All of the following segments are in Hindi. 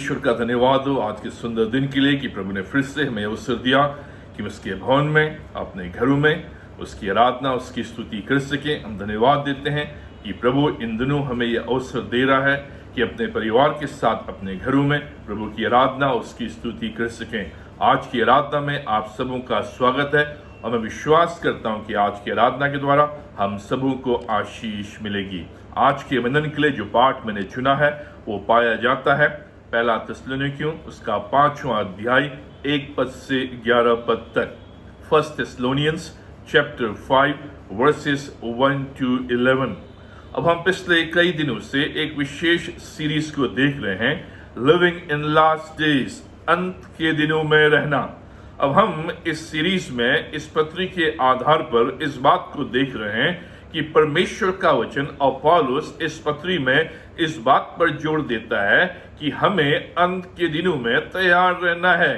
परमेश्वर का धन्यवाद हो आज के सुंदर दिन के लिए कि प्रभु ने फिर से हमें अवसर दिया कि उसके भवन में, अपने घरों में उसकी आराधना, उसकी स्तुति कर सकें। हम धन्यवाद देते हैं कि प्रभु इन दिनों हमें यह अवसर दे रहा है कि अपने परिवार के साथ अपने घरों में प्रभु की आराधना, उसकी स्तुति कर सकें। आज की आराधना में आप सबों का स्वागत है और मैं विश्वास करता हूं कि आज की आराधना के द्वारा हम सबों को आशीष मिलेगी। आज के वंदन के लिए जो पाठ मैंने चुना है वो पाया जाता है पहला थिस्सलुनीकियों उसका 5वां अध्याय 1 पद से 11 पद तक। 1 Thessalonians chapter 5 verses 1 to 11। अब हम पिछले कई दिनों से एक विशेष सीरीज को देख रहे हैं, लिविंग इन लास्ट डेज, अंत के दिनों में रहना। अब हम इस सीरीज में इस पत्री के आधार पर इस बात को देख रहे हैं कि परमेश्वर का वचन और पौलुस इस पत्री में इस बात पर जोर देता है कि हमें अंत के दिनों में तैयार रहना है।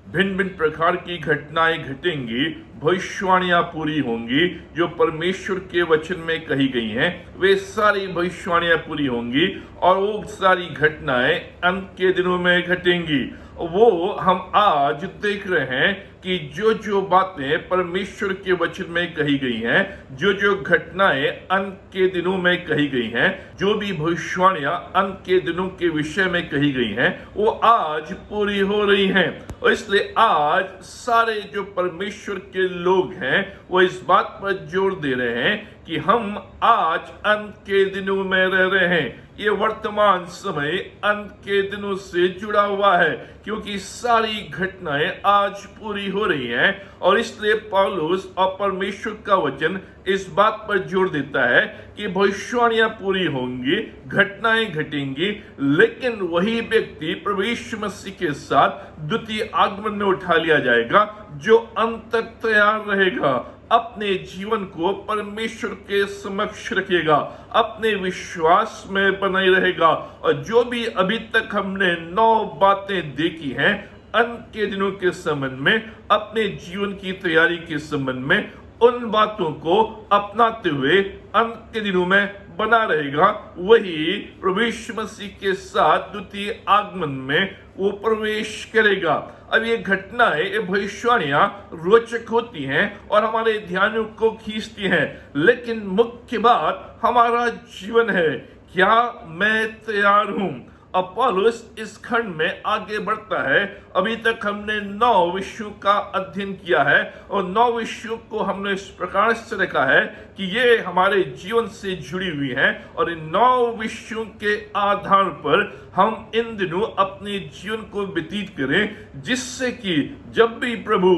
भिन्न भिन्न प्रकार की घटनाएं घटेंगी, भविष्यवाणियां पूरी होंगी, जो परमेश्वर के वचन में कही गई हैं वे सारी भविष्यवाणियां पूरी होंगी और वो सारी घटनाएं अंत के दिनों में घटेंगी। वो हम आज देख रहे हैं कि जो जो बातें परमेश्वर के वचन में कही गई हैं, जो जो घटनाएं अंत के दिनों में कही गई हैं, जो भी भविष्यवाणियां अंत के दिनों के विषय में कही गई हैं, वो आज पूरी हो रही हैं। और इसलिए आज सारे जो परमेश्वर के लोग हैं वो इस बात पर जोर दे रहे हैं कि हम आज अंत के दिनों में रह रहे हैं। ये वर्तमान समय अंत के दिनों से जुड़ा हुआ है क्योंकि सारी घटनाएं आज पूरी हो रही हैं और इसलिए पौलुस और परमेश्वर का वचन इस बात पर जोर देता है कि भविष्यवाणियां पूरी होंगी, घटनाएं घटेंगी, लेकिन वही व्यक्ति प्रभु यीशु मसीह के साथ द्वितीय आगमन में उठा लिया जाएगा जो अंत तक तैयार रहेगा, अपने जीवन को परमेश्वर के समक्ष रखेगा, अपने विश्वास में बनाए रहेगा। और जो भी अभी तक हमने 9 बातें देखी हैं अंत के दिनों के संबंध में, अपने जीवन की तैयारी के संबंध में, उन बातों को अपनाते हुए अंत के दिनों में बना रहेगा, वही प्रभु यीशु मसीह के साथ द्वितीय आगमन में वो प्रवेश करेगा। अब ये घटनाएं, ये भविष्यवाणियां रोचक होती हैं और हमारे ध्यान को खींचती हैं, लेकिन मुख्य बात हमारा जीवन है। क्या मैं तैयार हूं? अब पौलुस इस खंड में आगे बढ़ता है। अभी तक हमने 9 विषयों का अध्ययन किया है और 9 विषयों को हमने इस प्रकार से रखा है कि ये हमारे जीवन से जुड़ी हुई हैं और इन 9 विषयों के आधार पर हम इन दिनों अपने जीवन को व्यतीत करें, जिससे कि जब भी प्रभु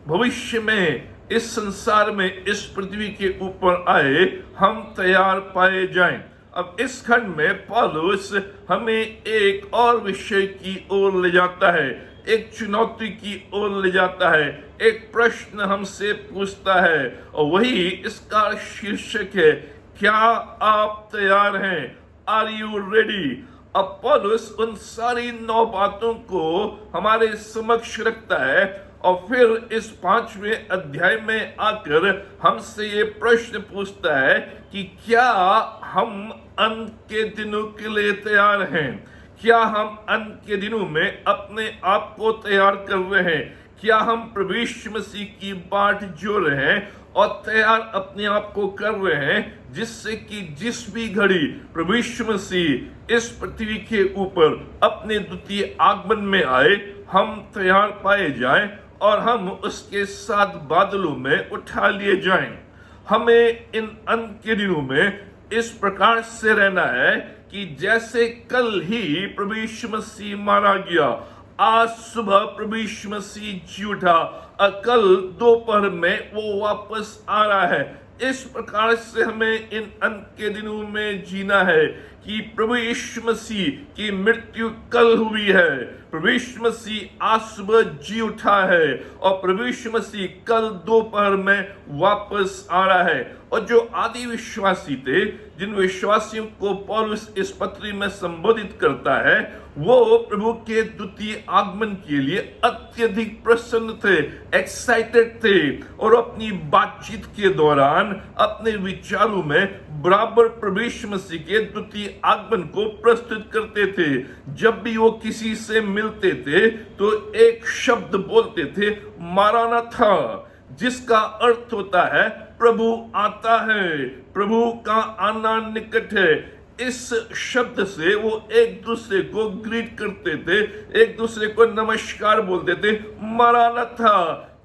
भविष्य में इस संसार में, इस पृथ्वी के ऊपर आए, हम तैयार पाए जाएं। अब इस खंड में पौलुस हमें एक और विषय की ओर ले जाता है, एक चुनौती की ओर ले जाता है, एक प्रश्न हमसे पूछता है और वही इसका शीर्षक है, क्या आप तैयार हैं? Are you ready? अब पौलुस उन सारी 9 बातों को हमारे समक्ष रखता है और फिर इस 5वें अध्याय में आकर हमसे ये प्रश्न पूछता है कि क्या हम अंत के दिनों के लिए तैयार हैं? क्या हम अंत के दिनों में अपने आप को तैयार कर रहे हैं? क्या हम प्रभु यीशु मसीह की बाट जोड़ रहे हैं और तैयार अपने आप को कर रहे हैं, जिससे कि जिस भी घड़ी प्रभु यीशु मसीह इस पृथ्वी के ऊपर अपने द्वितीय आगमन में आए, हम तैयार पाए जाएं और हम उसके साथ बादलों में उठा लिए जाएं। हमें इन अंत के दिनों में इस प्रकार से रहना है कि जैसे कल ही प्रभु यीशु मसीह मारा गया, आज सुबह प्रभु यीशु मसीह जी उठा और कल दोपहर में वो वापस आ रहा है। इस प्रकार से हमें इन अंत के दिनों में जीना है कि प्रभु यीशु मसीह की मृत्यु कल हुई है, प्रभु यीशु मसीह आज सुबह जी उठा है और प्रभु यीशु मसीह कल दोपहर में वापस आ रहा है। और जो आदि विश्वासी थे, जिन विश्वासियों को पौलुस इस पत्री में संबोधित करता है, वो प्रभु के द्वितीय आगमन के लिए अत्यधिक प्रसन्न थे, एक्साइटेड थे, और अपनी बातचीत के दौरान अपने विचारों में बराबर प्रभु यीशु मसीह के द्वितीय आगमन को प्रस्तुत करते थे। जब भी वो किसी से मिलते थे तो एक शब्द बोलते थे, मारानाथा, जिसका अर्थ होता है प्रभु आता है, प्रभु का आना निकट है। इस शब्द से वो एक दूसरे को ग्रीट करते थे, एक दूसरे को नमस्कार बोलते थे, मारानाथा,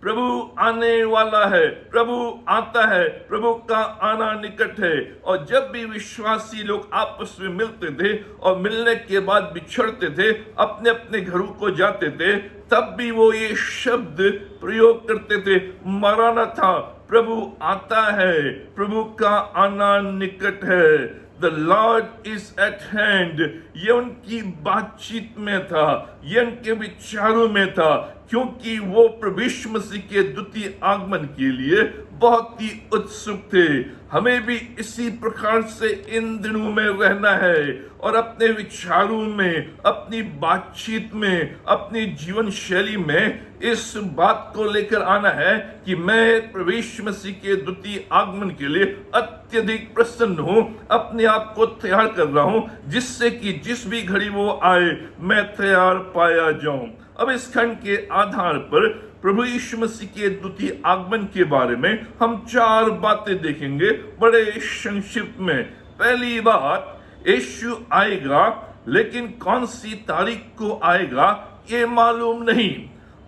प्रभु आने वाला है, प्रभु आता है, प्रभु का आना निकट है। और जब भी विश्वासी लोग आपस में मिलते थे और मिलने के बाद बिछड़ते थे, अपने अपने घरों को जाते थे, तब भी वो ये शब्द प्रयोग करते थे, मारानाथा, प्रभु आता है, प्रभु का आना निकट है। The Lord is at hand। ये उनकी बातचीत में था, ये उनके विचारों में था, क्योंकि वो प्रभु यीशु मसीह के द्वितीय आगमन के लिए बहुत ही उत्सुक थे। हमें भी इसी प्रकार से इन दिनों में रहना है और अपने विचारों में, अपनी बातचीत में, अपनी जीवन शैली में इस बात को लेकर आना है कि मैं प्रभु यीशु मसीह के द्वितीय आगमन के लिए अत्यधिक प्रसन्न हूं, अपने आप को तैयार कर रहा हूं, जिससे कि जिस भी घड़ी वो आए मैं तैयार पाया जाऊं। अब इस खंड के आधार पर प्रभु यीशु मसीह के द्वितीय आगमन के बारे में हम 4 बातें देखेंगे बड़े संक्षिप्त में। पहली बात, यीशु आएगा, लेकिन कौन सी तारीख को आएगा ये मालूम नहीं।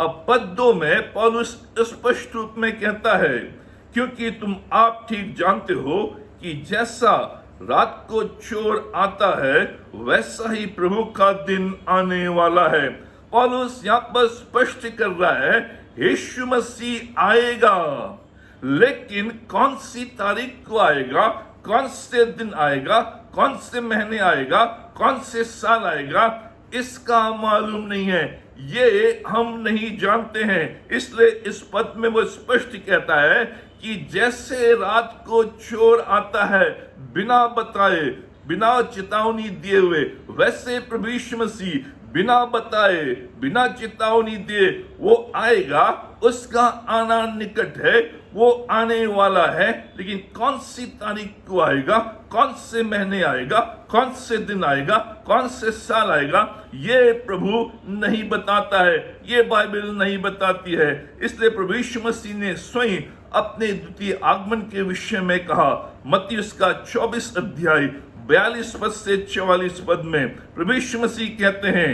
अब पद 2 में पौलुस स्पष्ट रूप में कहता है, क्योंकि तुम आप ठीक जानते हो कि जैसा रात को चोर आता है, वैसा ही प्रभु का दिन आने वाला है। पौलुस यहाँ पर स्पष्ट कर रहा है, यीशु मसीह आएगा, लेकिन कौन सी तारीख को आएगा, कौन से दिन आएगा, कौन से महीने आएगा, कौन से साल आएगा, इसका मालूम नहीं है, ये हम नहीं जानते हैं। इसलिए इस पद में वो स्पष्ट कहता है कि जैसे रात को चोर आता है बिना बताए, बिना चेतावनी दिए हुए, वैसे प्रभु यीशु मसीह बिना बताए, बिना चेतावनी दिए वो आएगा। उसका आना निकट है, वो आने वाला है, लेकिन कौन सी तारीख को आएगा, कौन से महीने आएगा, कौन से दिन आएगा, कौन से साल आएगा, ये प्रभु नहीं बताता है, ये बाइबल नहीं बताती है। इसलिए प्रभु यीशु मसीह ने स्वयं अपने द्वितीय आगमन के विषय में कहा। मत्ती उसका 24 अध्याय 42 पद से 44 पद में प्रभु यीशु मसीह कहते हैं,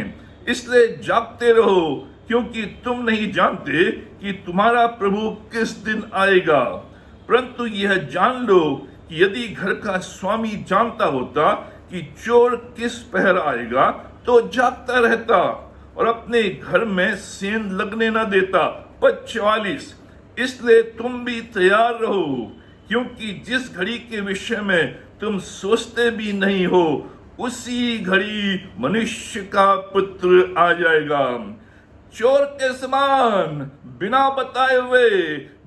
इसलिए जागते रहो, क्योंकि तुम नहीं जानते कि तुम्हारा प्रभु किस दिन आएगा। परंतु यह जान लो कि यदि घर का स्वामी जानता होता कि चोर किस पहर आएगा, तो जागता रहता और अपने घर में सेंध लगने न देता। पद 44, इसलिए तुम भी तैयार रहो, क्योंकि जिस घड़ी के विषय में तुम सोचते भी नहीं हो, उसी घड़ी मनुष्य का पुत्र आ जाएगा। चोर के समान बिना बताए हुए,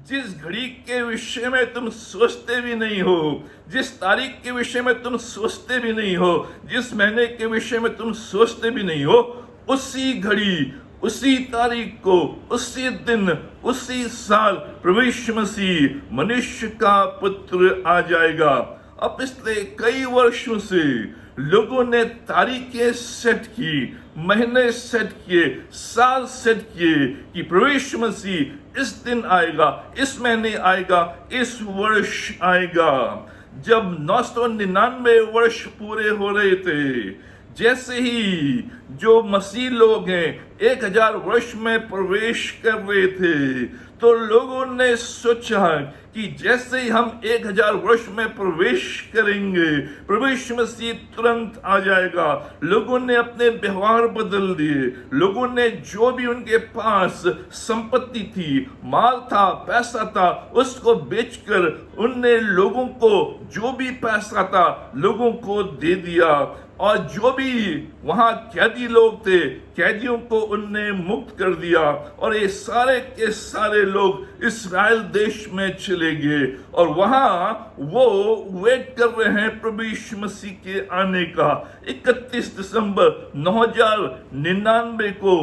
जिस घड़ी के विषय में तुम सोचते भी नहीं हो, जिस तारीख के विषय में तुम सोचते भी नहीं हो, जिस महीने के विषय में तुम सोचते भी नहीं हो, उसी घड़ी, उसी तारीख को, उसी दिन, उसी साल प्रभु यीशु मसीह मनुष्य का पुत्र आ जाएगा। अब पिछले कई वर्षों से लोगों ने तारीखें सेट की, महीने सेट किए, साल सेट किए कि प्रभु यीशु मसीह इस दिन आएगा, इस महीने आएगा, इस वर्ष आएगा। जब 999 वर्ष पूरे हो रहे थे, जैसे ही जो मसीह लोग हैं 1000 वर्ष में प्रवेश कर रहे थे, तो लोगों ने सोचा कि जैसे ही हम 1000 वर्ष में प्रवेश करेंगे, प्रभु यीशु मसीह तुरंत आ जाएगा। लोगों ने अपने व्यवहार बदल दिए। लोगों ने जो भी उनके पास संपत्ति थी, माल था, पैसा था, उसको बेचकर उनने लोगों को जो भी पैसा था लोगों को दे दिया। और जो भी वहां कैदी लोग थे, कैदियों को उनने मुक्त कर दिया और ये सारे के सारे लोग इस्राएल देश में चले गए और वहां वो वेट कर रहे हैं प्रभु यीशु मसीह के आने का। 31 दिसंबर 1999 को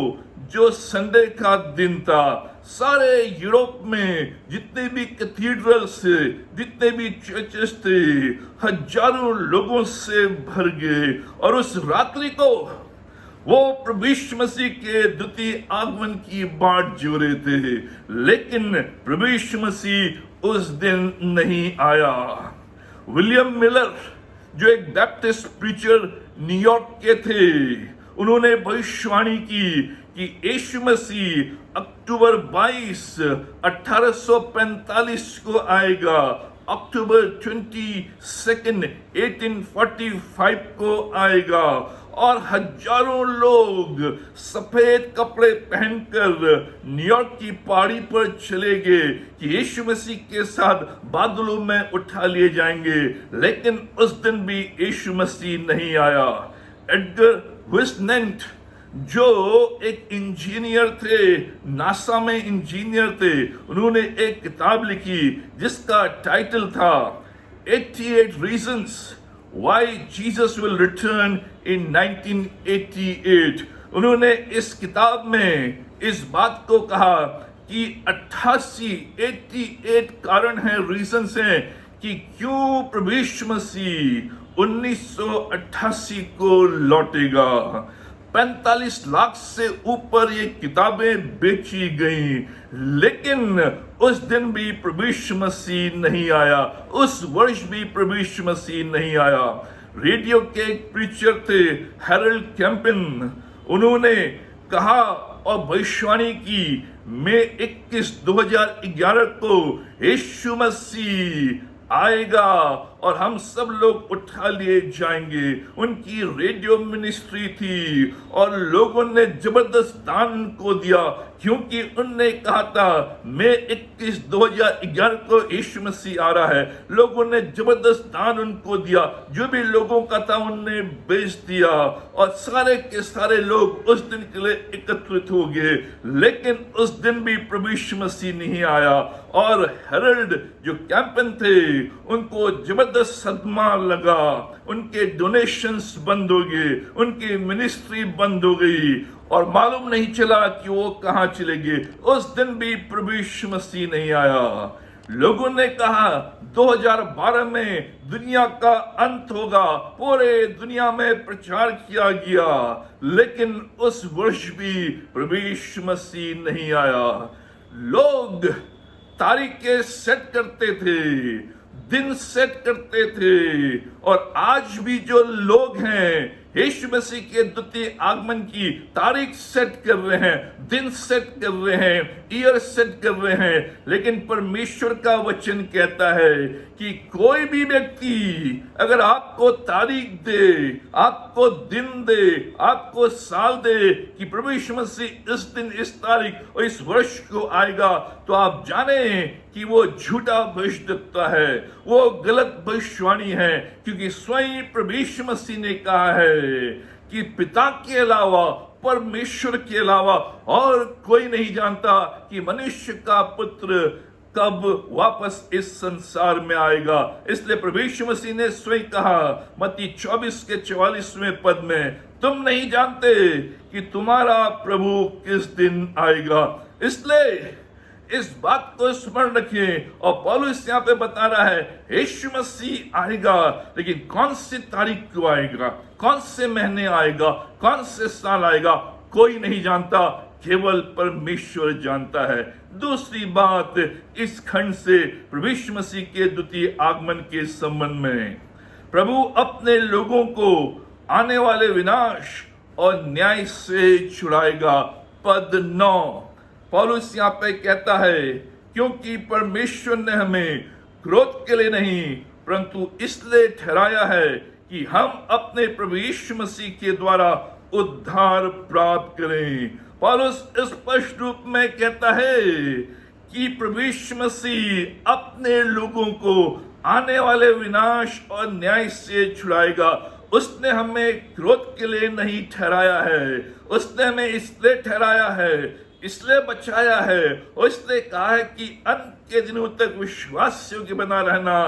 जो संडे का दिन था, सारे यूरोप में जितने भी कैथीड्रल्स थे, जितने भी चर्चेस थे, हजारों लोगों से भर गए और उस रात्रि को वो प्रभु यीशु मसीह के द्वितीय आगमन की बाट जो रहे थे, लेकिन प्रभु यीशु मसीह उस दिन नहीं आया। विलियम मिलर जो एक बैप्टिस्ट प्रीचर न्यूयॉर्क के थे, उन्होंने भविष्यवाणी की कि यीशु मसीह अक्टूबर 22, 1845 को आएगा, अक्टूबर 22, 1845 को आएगा और हजारों लोग सफेद कपड़े पहनकर न्यूयॉर्क की पहाड़ी पर चले गए कि यीशु मसीह के साथ बादलों में उठा लिए जाएंगे, लेकिन उस दिन भी यीशु मसीह नहीं आया। एडगर विस्नेंट जो एक इंजीनियर थे, नासा में इंजीनियर थे, उन्होंने एक किताब लिखी जिसका टाइटल था 88 Reasons Why Jesus Will Return in 1988। उन्होंने इस किताब में इस बात को कहा कि 88 कारण हैं, रीजंस हैं कि क्यों प्रभु यीशु मसीह 1988 को लौटेगा। 45 लाख से ऊपर ये किताबें बेची गईं, लेकिन उस दिन भी प्रभु यीशु मसीह नहीं आया, उस वर्ष भी प्रभु यीशु मसीह नहीं आया। रेडियो के एक प्रीचर थे हैरोल्ड कैंपिन, उन्होंने कहा और भविष्यवाणी की मई 21, 2011 को यीशु मसीह आएगा और हम सब लोग उठा लिए जाएंगे। उनकी रेडियो मिनिस्ट्री थी और लोगों ने जबरदस्त दान उनको दिया, क्योंकि उनने कहा था मई 21, 2011 को यीशु मसीह आ रहा है। लोगों ने जबरदस्त दान उनको दिया, जो भी लोगों का था उनने बेच दिया और सारे के सारे लोग उस दिन के लिए एकत्रित हो गए, लेकिन उस दिन भी प्रभु यीशु मसीह नहीं आया। और हेरोल्ड जो कैंपन थे, उनको जबरदस्त सदमा लगा, उनके डोनेशंस बंद हो गए, उनकी मिनिस्ट्री बंद हो गई और मालूम नहीं चला कि वो कहां चले गए। उस दिन भी प्रभु यीशु मसीह नहीं आया। लोगों ने कहा 2012 में दुनिया का अंत होगा, पूरे दुनिया में प्रचार किया गया, लेकिन उस वर्ष भी प्रभु यीशु मसीह नहीं आया। लोग तारीखें सेट करते थे, दिन सेट करते थे और आज भी जो लोग हैं यीशु मसीह के द्वितीय आगमन की तारीख सेट कर रहे हैं, दिन सेट कर रहे हैं, ईयर सेट कर रहे हैं, लेकिन परमेश्वर का वचन कहता है कि कोई भी व्यक्ति अगर आपको तारीख दे, आपको दिन दे, आपको साल दे कि प्रभु यीशु मसीह इस दिन, इस तारीख और इस वर्ष को आएगा, तो आप जाने कि वो झूठा भविष्यवक्ता है, वो गलत भविष्यवाणी है, क्योंकि स्वयं प्रभु यीशु मसीह ने कहा है कि पिता के अलावा, परमेश्वर के अलावा और कोई नहीं जानता कि मनुष्य का पुत्र कब वापस इस संसार में आएगा। इसलिए प्रभु यीशु मसीह ने स्वयं कहा मत्ती 24 के 44वें पद में, तुम नहीं जानते कि तुम्हारा प्रभु किस दिन आएगा। इसलिए इस बात को स्मरण रखें। और पौलुस यहाँ पे बता रहा है यीशु मसीह आएगा, लेकिन कौन सी तारीख को आएगा, कौन से महीने आएगा, कौन से साल आएगा, कोई नहीं जानता, केवल परमेश्वर जानता है। दूसरी बात, इस खंड से प्रभु यीशु मसीह के द्वितीय आगमन के संबंध में, प्रभु अपने लोगों को आने वाले विनाश और न्याय से छुड़ाएगा। पद 9 पौलुस यहाँ पे कहता है, क्योंकि परमेश्वर ने हमें क्रोध के लिए नहीं परंतु इसलिए ठहराया है कि हम अपने प्रभु यीशु मसीह के द्वारा उद्धार प्राप्त करें। पौलुस स्पष्ट रूप में कहता है कि प्रभु यीशु मसीह अपने लोगों को आने वाले विनाश और न्याय से छुड़ाएगा। उसने हमें क्रोध के लिए नहीं ठहराया है, उसने हमें इसलिए ठहराया है, इसलिए बचाया है, और इसने कहा है कि अंत के दिनों तक विश्वास योग्य बना रहना,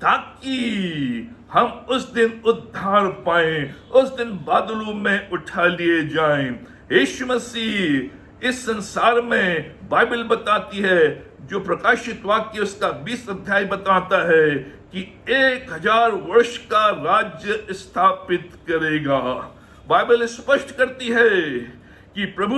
ताकि हम उस दिन उद्धार पाएं, उस दिन बादलों में उठा लिए जाएं। यीशु मसीह इस संसार में, बाइबल बताती है, जो प्रकाशित वाक्य उसका 20 अध्याय बताता है कि 1000 वर्ष का राज्य स्थापित करेगा। बाइबल स्पष्ट करती है कि प्रभु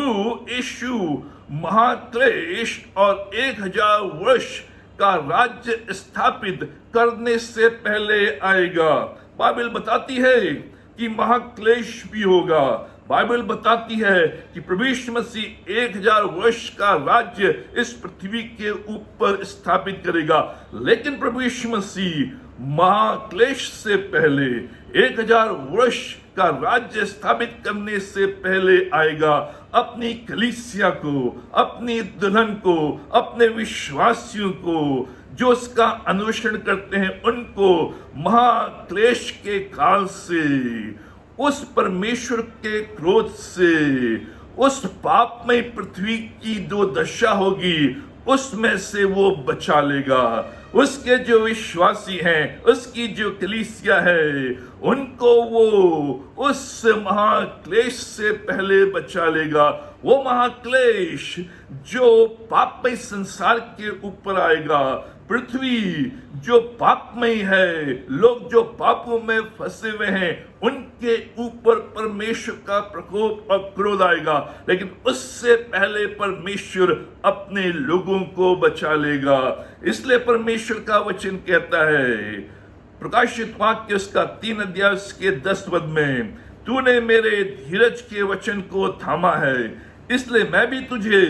यीशु महाक्लेश और 1000 वर्ष का राज्य स्थापित करने से पहले आएगा। बाइबल बताती है कि महाक्लेश भी होगा। बाइबल बताती है कि प्रभु यीशु मसीह 1000 वर्ष का राज्य इस पृथ्वी के ऊपर स्थापित करेगा। लेकिन प्रभु यीशु मसीह महाक्लेश से पहले 1000 वर्ष का राज्य स्थापित करने से पहले आएगा। अपनी कलीसिया को, अपनी दुल्हन को, अपने विश्वासियों को, जो उसका अनुसरण करते हैं, उनको महाक्लेश के काल से, उस परमेश्वर के क्रोध से, उस पापमय पृथ्वी की जो दशा होगी, उसमें से वो बचा लेगा। उसके जो विश्वासी हैं, उसकी जो कलीसिया है, उनको वो उस महाक्लेश से पहले बचा लेगा। वो महाक्लेश जो पापमय संसार के ऊपर आएगा, पृथ्वी जो पापमय है, लोग जो पापों में फंसे हुए हैं, उनके ऊपर परमेश्वर का प्रकोप और क्रोध आएगा। लेकिन उससे पहले परमेश्वर अपने लोगों को बचा लेगा। इसलिए परमेश्वर का वचन कहता है, प्रकाशित वाक्य उसका 3 अध्याय के 10 पद में, तूने मेरे धीरज के वचन को थामा है, इसलिए मैं भी तुझे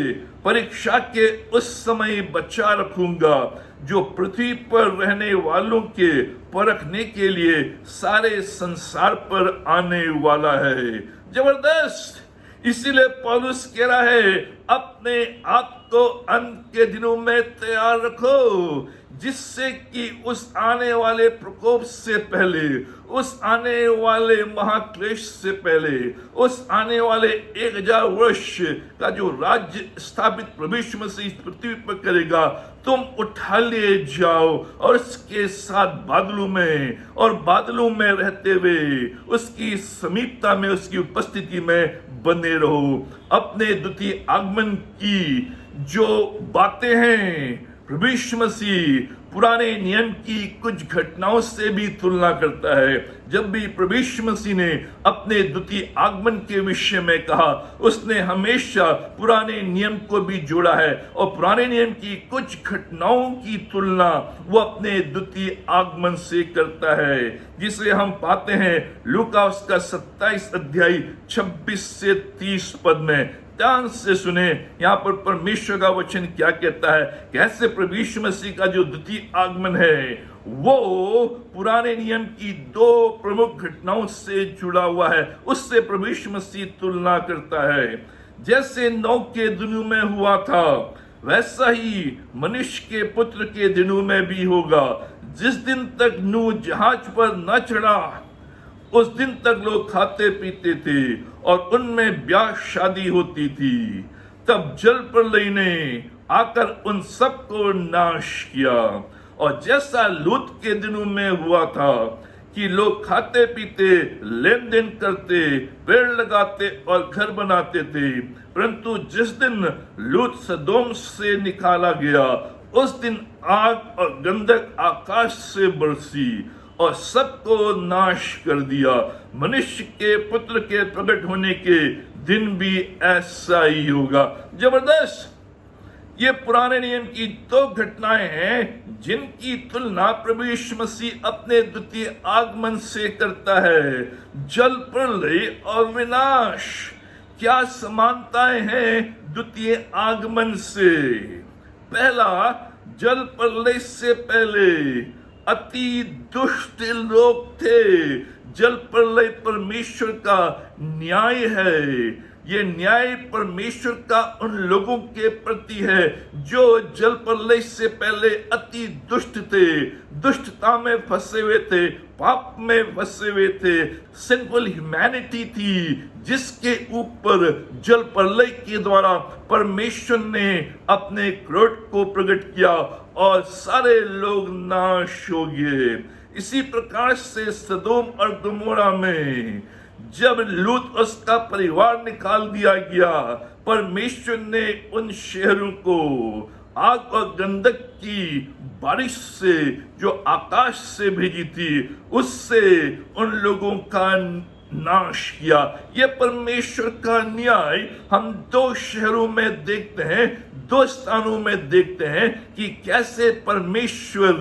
परीक्षा के उस समय बचा रखूंगा जो पृथ्वी पर रहने वालों के परखने के लिए सारे संसार पर आने वाला है। जबरदस्त! इसीलिए पौलुस कह रहा है, अपने आप को अंत के दिनों में तैयार रखो, जिससे कि उस आने वाले प्रकोप से पहले, उस आने वाले महाक्लेश से पहले, उस आने वाले 1000 वर्ष का जो राज्य स्थापित प्रभु यीशु मसीह पृथ्वी पर करेगा, तुम उठा लिए जाओ और उसके साथ बादलों में, और बादलों में रहते हुए उसकी समीपता में, उसकी उपस्थिति में बने रहो। अपने द्वितीय आगमन की जो बातें हैं, प्रभु यीशु मसीह पुराने नियम की कुछ घटनाओं से भी तुलना करता है। जब भी प्रभु यीशु मसीह ने अपने द्वितीय आगमन के विषय में कहा, उसने हमेशा पुराने नियम को भी जोड़ा है, और पुराने नियम की कुछ घटनाओं की तुलना वो अपने द्वितीय आगमन से करता है, जिसे हम पाते हैं लूका उसका 27 अध्याय 26 से 30 पद में। ध्यान से सुने, यहाँ पर परमेश्वर का वचन क्या कहता है, कैसे प्रभु यीशु मसीह का जो द्वितीय आगमन है वो पुराने नियम की 2 प्रमुख घटनाओं से जुड़ा हुआ है। उससे प्रभु यीशु मसीह तुलना करता है। जैसे नूह के दिनों में हुआ था, वैसा ही मनुष्य के पुत्र के दिनों में भी होगा। जिस दिन तक नूह जहाज पर न चढ़ा, उस दिन तक लोग खाते पीते थे और उनमें ब्याह शादी होती थी। तब जल प्रलय ने आकर उन सबको नाश किया। और जैसा लूत के दिनों में हुआ था कि लोग खाते पीते, लेन देन करते, पेड़ लगाते और घर बनाते थे, परंतु जिस दिन लूत सदोम से निकाला गया, उस दिन आग और गंधक आकाश से बरसी और सबको नाश कर दिया। मनुष्य के पुत्र के प्रकट होने के दिन भी ऐसा ही होगा। जबरदस्त! ये पुराने नियम की 2 घटनाएं हैं जिनकी तुलना प्रभु यीशु मसीह अपने द्वितीय आगमन से करता है। जल प्रलय और विनाश, क्या समानताएं हैं द्वितीय आगमन से? पहला, जल प्रलय से पहले अति दुष्ट लोग थे। जल प्रलय परमेश्वर का न्याय है। ये न्याय परमेश्वर का उन लोगों के प्रति है जो जल प्रलय से पहले अति दुष्ट थे, दुष्टता में फंसे हुए थे, पाप में फंसे हुए थे। सिंपल ह्यूमैनिटी थी जिसके ऊपर जल प्रलय के द्वारा परमेश्वर ने अपने क्रोध को प्रकट किया और सारे लोग नाश हो गए। इसी प्रकार से सदोम और गमोरा में जब लूत उसका परिवार निकाल दिया गया, परमेश्वर ने उन शहरों को आग और गंधक की बारिश से जो आकाश से भेजी थी उससे उन लोगों का नाश किया। ये परमेश्वर का न्याय हम दो शहरों में देखते हैं, दो स्थानों में देखते हैं कि कैसे परमेश्वर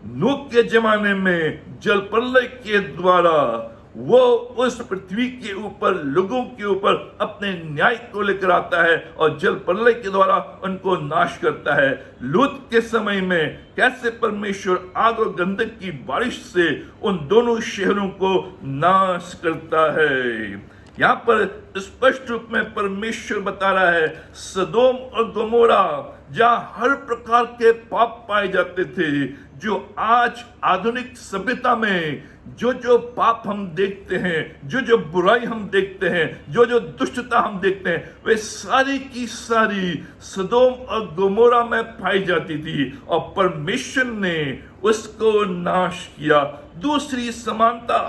नूह के जमाने में जल प्रलय के द्वारा वो उस पृथ्वी के ऊपर लोगों के ऊपर अपने न्याय को लेकर आता है और जल प्रलय के द्वारा उनको नाश करता है। लूत के समय में कैसे परमेश्वर आग और गंधक की बारिश से उन दोनों शहरों को नाश करता है। यहाँ पर स्पष्ट रूप में परमेश्वर बता रहा है सदोम और गमोरा जहां हर प्रकार के पाप पाए जाते थे, जो आज आधुनिक सभ्यता में जो जो पाप हम देखते हैं, जो जो बुराई हम देखते हैं, जो जो दुष्टता हम देखते हैं, वे सारी की सारी सदोम और गमोरा में पाई जाती थी और परमेश्वर ने उसको नाश किया। दूसरी समानता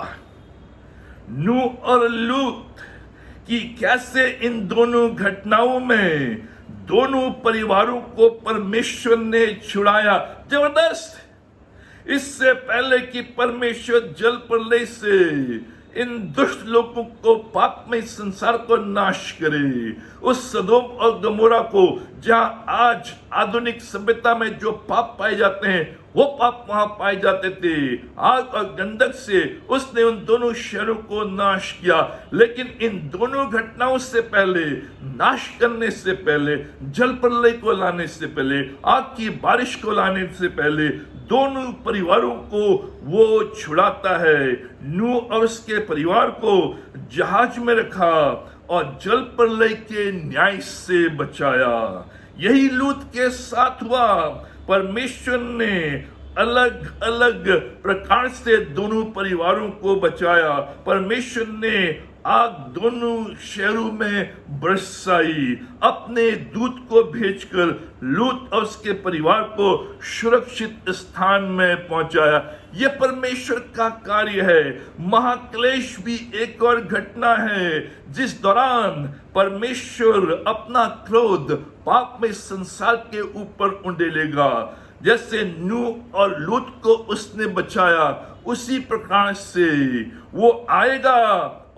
नूह और लूत कि कैसे इन दोनों घटनाओं में दोनों परिवारों को परमेश्वर ने छुड़ाया। जबरदस्त। इससे पहले कि परमेश्वर जल प्रलय से इन दुष्ट लोगों को पापमय संसार को नाश करे, उस सदोम और गमोरा को जहां आज आधुनिक सभ्यता में जो पाप पाए जाते हैं वो पाप वहां पाए जाते थे, आग और गंधक से उसने उन दोनों शहरों को नाश किया। लेकिन इन दोनों घटनाओं से पहले, नाश करने से पहले, जल प्रलय को लाने से पहले, आग की बारिश को लाने से पहले दोनों परिवारों को वो छुड़ाता है। नूह और उसके परिवार को जहाज में रखा और जल प्रलय के न्याय से बचाया। यही लूत के साथ हुआ। परमेश्वर ने अलग अलग प्रकार से दोनों परिवारों को बचाया। परमेश्वर ने आग दोनों शहरों में बरसाई, अपने दूत को भेजकर लूत और उसके परिवार को सुरक्षित स्थान में पहुंचाया। यह परमेश्वर का कार्य है। महाक्लेश भी एक और घटना है जिस दौरान परमेश्वर अपना क्रोध पाप में संसार के ऊपर उंडेलेगा। जैसे नूह और लूत को उसने बचाया, उसी प्रकार से वो आएगा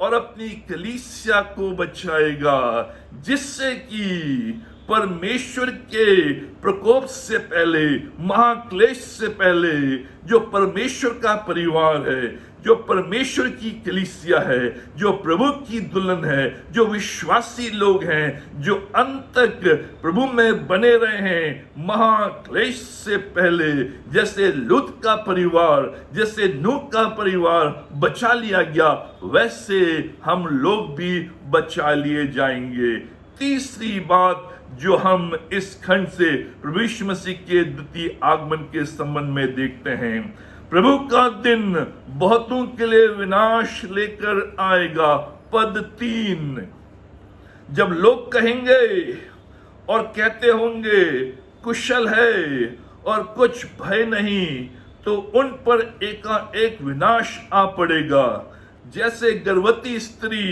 और अपनी कलीसिया को बचाएगा, जिससे कि परमेश्वर के प्रकोप से पहले, महाक्लेश से पहले जो परमेश्वर का परिवार है, जो परमेश्वर की कलीसिया है, जो प्रभु की दुल्हन है, जो विश्वासी लोग हैं, जो अंत तक प्रभु में बने रहे हैं, महाक्लेश से पहले जैसे लूत का परिवार, जैसे नूह का परिवार बचा लिया गया, वैसे हम लोग भी बचा लिए जाएंगे। तीसरी बात जो हम इस खंड से प्रभु यीशु मसीह के द्वितीय आगमन के संबंध में देखते हैं, प्रभु का दिन बहुतों के लिए विनाश लेकर आएगा। पद 3, जब लोग कहेंगे और कहते होंगे कुशल है और कुछ भय नहीं, तो उन पर एकाएक विनाश आ पड़ेगा। जैसे गर्भवती स्त्री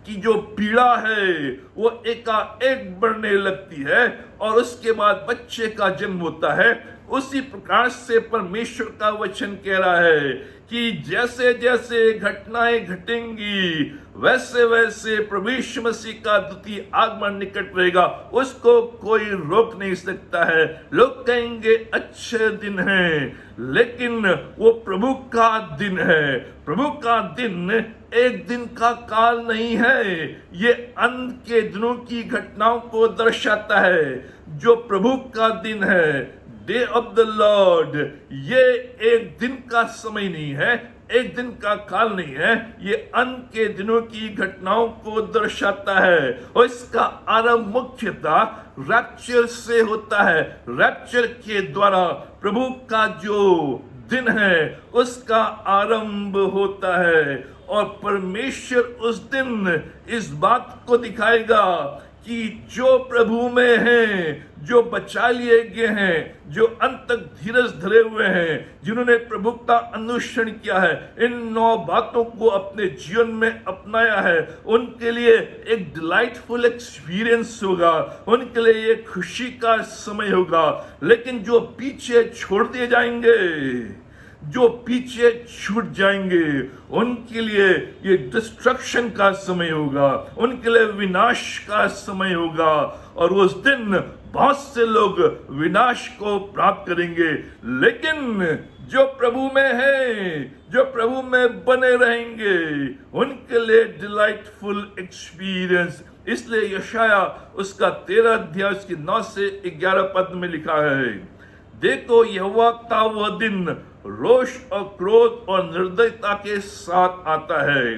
की जो पीड़ा है वो एकाएक बढ़ने लगती है और उसके बाद बच्चे का जन्म होता है, उसी प्रकार से परमेश्वर का वचन कह रहा है कि जैसे जैसे घटनाएं घटेंगी वैसे वैसे प्रभु यीशु मसीह का द्वितीय आगमन निकट रहेगा, उसको कोई रोक नहीं सकता है। लोग कहेंगे अच्छे दिन हैं, लेकिन वो प्रभु का दिन है। प्रभु का दिन एक दिन का काल नहीं है, ये अंत के दिनों की घटनाओं को दर्शाता है। जो प्रभु का दिन है, डे ऑफ द लॉर्ड, ये एक दिन का समय नहीं है, एक दिन का काल नहीं है, ये अंत के दिनों की घटनाओं को दर्शाता है। और इसका आरंभ मुख्यतः रैप्चर से होता है। रैप्चर के द्वारा प्रभु का जो दिन है उसका आरंभ होता है। और परमेश्वर उस दिन इस बात को दिखाएगा कि जो प्रभु में हैं, जो बचा लिए गए हैं, जो अंत तक धीरज धरे हुए हैं, जिन्होंने प्रभु का अनुसरण किया है, इन 9 बातों को अपने जीवन में अपनाया है, उनके लिए एक डिलाइटफुल एक्सपीरियंस होगा, उनके लिए एक खुशी का समय होगा। लेकिन जो पीछे छोड़ दिए जाएंगे, जो पीछे छूट जाएंगे, उनके लिए ये डिस्ट्रक्शन का समय होगा, उनके लिए विनाश का समय होगा। और उस दिन बहुत से लोग विनाश को प्राप्त करेंगे। लेकिन जो प्रभु में है, जो प्रभु में बने रहेंगे, उनके लिए डिलाइटफुल एक्सपीरियंस। इसलिए यशाया उसका 13 अध्याय उसकी 9 से 11 पद में लिखा है, देखो यहोवा का वह दिन रोष और क्रोध और निर्दयता के साथ आता है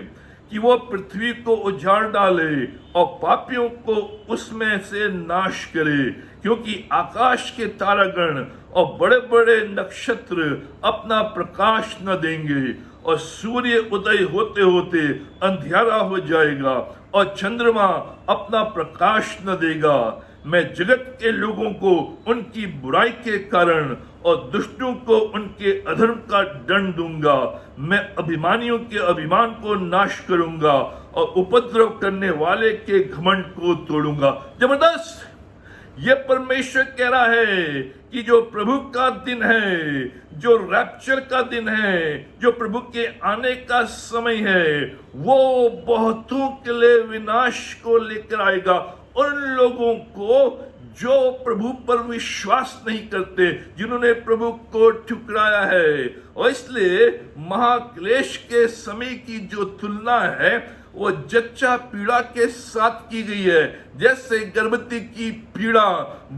कि वो पृथ्वी को उजाड़ डाले और पापियों को उसमें से नाश करे। क्योंकि आकाश के तारागण और बड़े बड़े नक्षत्र अपना प्रकाश न देंगे, और सूर्य उदय होते होते अंधियारा हो जाएगा, और चंद्रमा अपना प्रकाश न देगा। मैं जगत के लोगों को उनकी बुराई के कारण और दुष्टों को उनके अधर्म का दंड दूंगा। मैं अभिमानियों के अभिमान को नाश करूंगा और उपद्रव करने वाले के घमंड को तोड़ूंगा। जबरदस्त! ये परमेश्वर कह रहा है कि जो प्रभु का दिन है, जो रैप्चर का दिन है, जो प्रभु के आने का समय है, वो बहुतों के लिए विनाश को लेकर आएगा। उन लोगों को जो प्रभु पर विश्वास नहीं करते, जिन्होंने प्रभु को ठुकराया है। और इसलिए महाक्लेश के समय की जो तुलना है वो जच्चा पीड़ा के साथ की गई है। जैसे गर्भवती की पीड़ा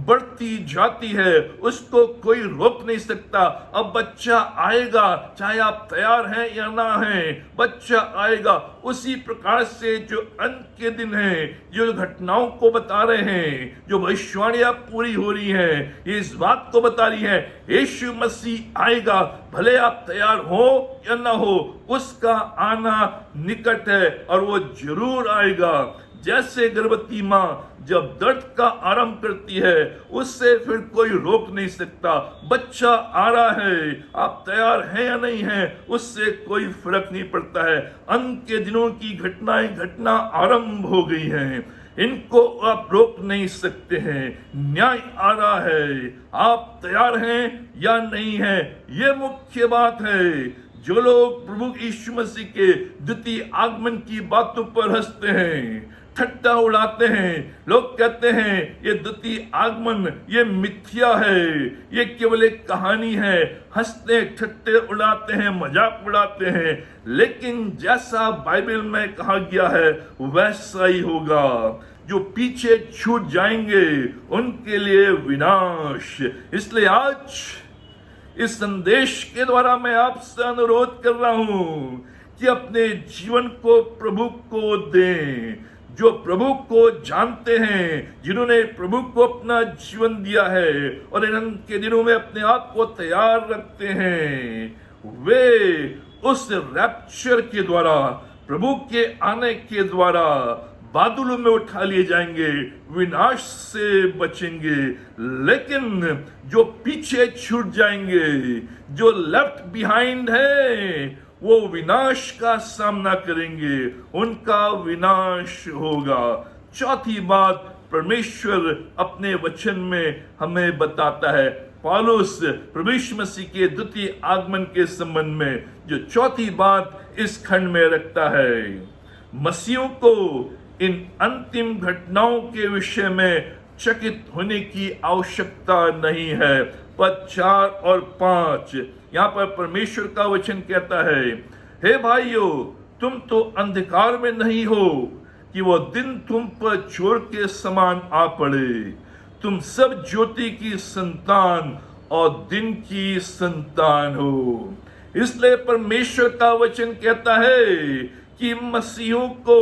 बढ़ती जाती है, उसको कोई रोक नहीं सकता। अब बच्चा आएगा, चाहे आप तैयार हैं या ना हैं, बच्चा आएगा। उसी प्रकार से जो अंत के दिन हैं, जो घटनाओं को बता रहे हैं, जो भविष्यवाणियां पूरी हो रही हैं, ये इस बात को बता रही है, यीशु मसीह आएगा, भले आप तैयार हो या ना हो, उसका आना निकट है और वो जरूर आएगा। जैसे गर्भवती माँ जब दर्द का आरंभ करती है, उससे फिर कोई रोक नहीं सकता। बच्चा आ रहा है, आप तैयार हैं या नहीं हैं, उससे कोई फर्क नहीं पड़ता है। अंत के दिनों की घटना आरंभ हो गई हैं, इनको आप रोक नहीं सकते हैं। न्याय आ रहा है, आप तैयार हैं या नहीं हैं, ये मुख्य बात है। जो लोग प्रभु यीशु मसीह के द्वितीय आगमन की बातों पर हंसते हैं, ठट्टा उड़ाते हैं, लोग कहते हैं ये द्वितीय आगमन ये मिथ्या है, ये केवल एक कहानी है, हंसते ठट्टे उड़ाते हैं, मजाक उड़ाते हैं। लेकिन जैसा बाइबल में कहा गया है वैसा ही होगा। जो पीछे छूट जाएंगे उनके लिए विनाश। इसलिए आज इस संदेश के द्वारा मैं आपसे अनुरोध कर रहा हूं कि अपने जीवन को प्रभु को दें। जो प्रभु को जानते हैं, जिन्होंने प्रभु को अपना जीवन दिया है और इन के दिनों में अपने आप को तैयार रखते हैं, वे उस रैप्चर के द्वारा, प्रभु के आने के द्वारा बादलों में उठा लिए जाएंगे, विनाश से बचेंगे। लेकिन जो पीछे छूट जाएंगे, जो लेफ्ट बिहाइंड है, वो विनाश का सामना करेंगे, उनका विनाश होगा। चौथी बात परमेश्वर अपने वचन में हमें बताता है, पौलुस प्रभु यीशु मसीह के द्वितीय आगमन के संबंध में जो चौथी बात इस खंड में रखता है, मसीहों को इन अंतिम घटनाओं के विषय में चकित होने की आवश्यकता नहीं है। पद 4 और 5 यहाँ पर परमेश्वर का वचन कहता है, हे भाइयों, तुम तो अंधकार में नहीं हो कि वो दिन तुम पर चोर के समान आ पड़े। तुम सब ज्योति की संतान और दिन की संतान हो। इसलिए परमेश्वर का वचन कहता है कि मसीहों को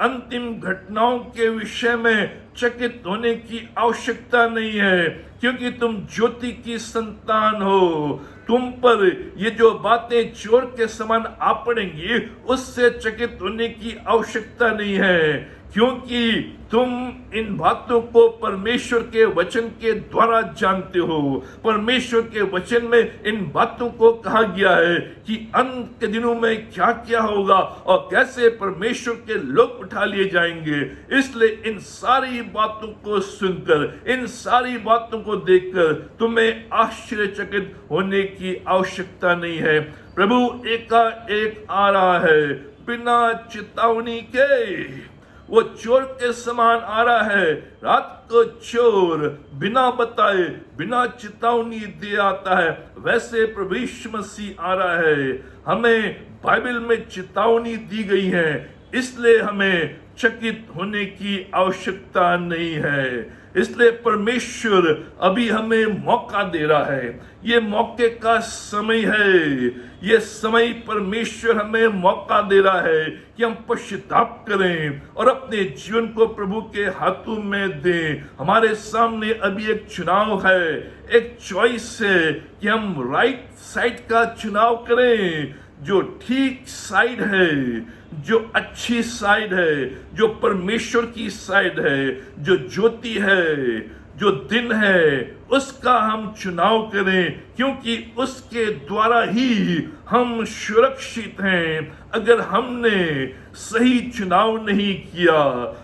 अंतिम घटनाओं के विषय में चकित होने की आवश्यकता नहीं है, क्योंकि तुम ज्योति की संतान हो। तुम पर ये जो बातें चोर के समान आ पड़ेंगी, उससे चकित होने की आवश्यकता नहीं है, क्योंकि तुम इन बातों को परमेश्वर के वचन के द्वारा जानते हो। परमेश्वर के वचन में इन बातों को कहा गया है कि अंत के दिनों में क्या क्या होगा और कैसे परमेश्वर के लोग उठा लिए जाएंगे। इसलिए इन सारी बातों को सुनकर, इन सारी बातों को देखकर तुम्हें आश्चर्यचकित होने की आवश्यकता नहीं है। प्रभु एकाएक आ रहा है, बिना चेतावनी के। वो चोर के समान आ रहा है। रात को चोर बिना बताए, बिना चेतावनी दे आता है, वैसे प्रभु यीशु मसीह आ रहा है। हमें बाइबल में चेतावनी दी गई है, इसलिए हमें चकित होने की आवश्यकता नहीं है। इसलिए परमेश्वर अभी हमें मौका दे रहा है। ये मौके का समय है। ये समय परमेश्वर हमें मौका दे रहा है कि हम पश्चाताप करें और अपने जीवन को प्रभु के हाथों में दें। हमारे सामने अभी एक चुनाव है, एक चॉइस है कि हम राइट साइड का चुनाव करें, जो ठीक साइड है, जो अच्छी साइड है, जो परमेश्वर की साइड है, जो ज्योति है, जो दिन है, उसका हम चुनाव करें, क्योंकि उसके द्वारा ही हम सुरक्षित हैं। अगर हमने सही चुनाव नहीं किया,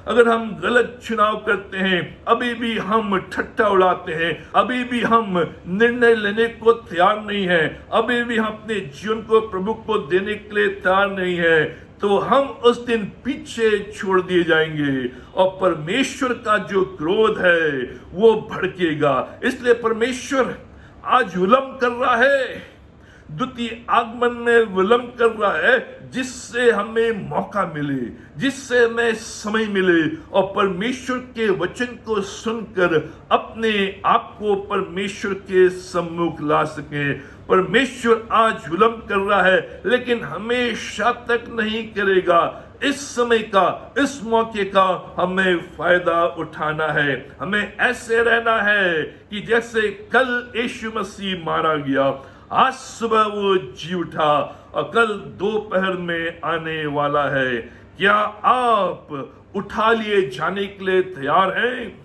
अगर हम गलत चुनाव करते हैं, अभी भी हम ठट्ठा उड़ाते हैं, अभी भी हम निर्णय लेने को तैयार नहीं है, अभी भी हम अपने जीवन को प्रभु को देने के लिए तैयार नहीं है, तो हम उस दिन पीछे छोड़ दिए जाएंगे और परमेश्वर का जो क्रोध है वो भड़केगा। इसलिए परमेश्वर आज विलंब कर रहा है, द्वितीय आगमन में विलंब कर रहा है, जिससे हमें मौका मिले, जिससे हमें समय मिले और परमेश्वर के वचन को सुनकर अपने आप को परमेश्वर के सम्मुख ला सकें। परमेश्वर आज विलंब कर रहा है, लेकिन हमेशा तक नहीं करेगा। इस समय का, इस मौके का हमें फायदा उठाना है। हमें ऐसे रहना है कि जैसे कल यीशु मसीह मारा गया, आज सुबह वो जी उठा और कल दोपहर में आने वाला है। क्या आप उठा लिए जाने के लिए तैयार हैं?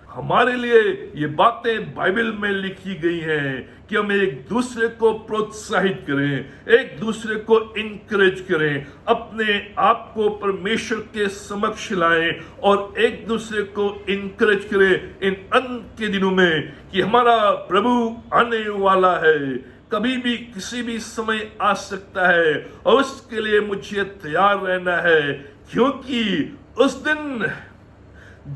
हमारे लिए ये बातें बाइबल में लिखी गई हैं कि हम एक दूसरे को प्रोत्साहित करें, एक दूसरे को इनकरेज करें, अपने आप को परमेश्वर के समक्ष लाएं और एक दूसरे को इनकरेज करें इन अंत के दिनों में कि हमारा प्रभु आने वाला है। कभी भी किसी भी समय आ सकता है और उसके लिए मुझे तैयार रहना है, क्योंकि उस दिन